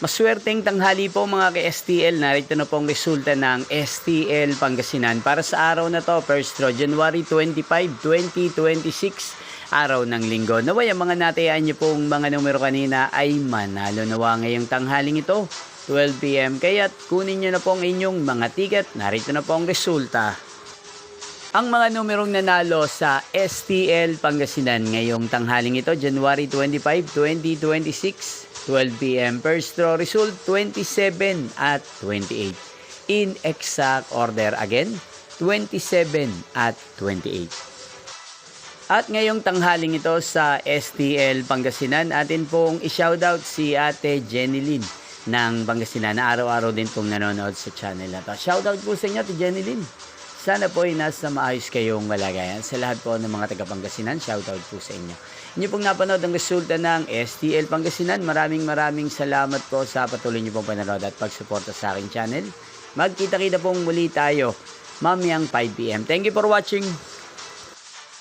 Maswerteng tanghali po mga ka-STL. Narito na pong resulta ng STL Pangasinan para sa araw na to, first draw, January 25, 2026, araw ng linggo. Naway ang mga natayaan niyo pong mga numero kanina ay manalo nawa ngayong tanghaling ito, 12 PM. Kaya't kunin niyo na po ang inyong mga ticket. Narito na po ang resulta. Ang mga numerong nanalo sa STL Pangasinan ngayong tanghaling ito, January 25, 2026, 12 PM. First draw result, 27 at 28. In exact order again, 27 at 28. At ngayong tanghaling ito sa STL Pangasinan, atin pong i-shoutout si Ate Jenny Lynn ng Pangasinan na araw-araw din pong nanonood sa channel na to. Shoutout po sa inyo, Ate Jenny Lynn. Sana po ay nasa maayos kayong malagayan. Sa lahat po ng mga taga-Pangasinan, shoutout po sa inyo. Inyo pong napanood ang resulta ng STL Pangasinan. Maraming salamat po sa patuloy niyo pong panonood at pagsuporta sa aking channel. Magkita-kita pong muli tayo mamayang 5 PM. Thank you for watching.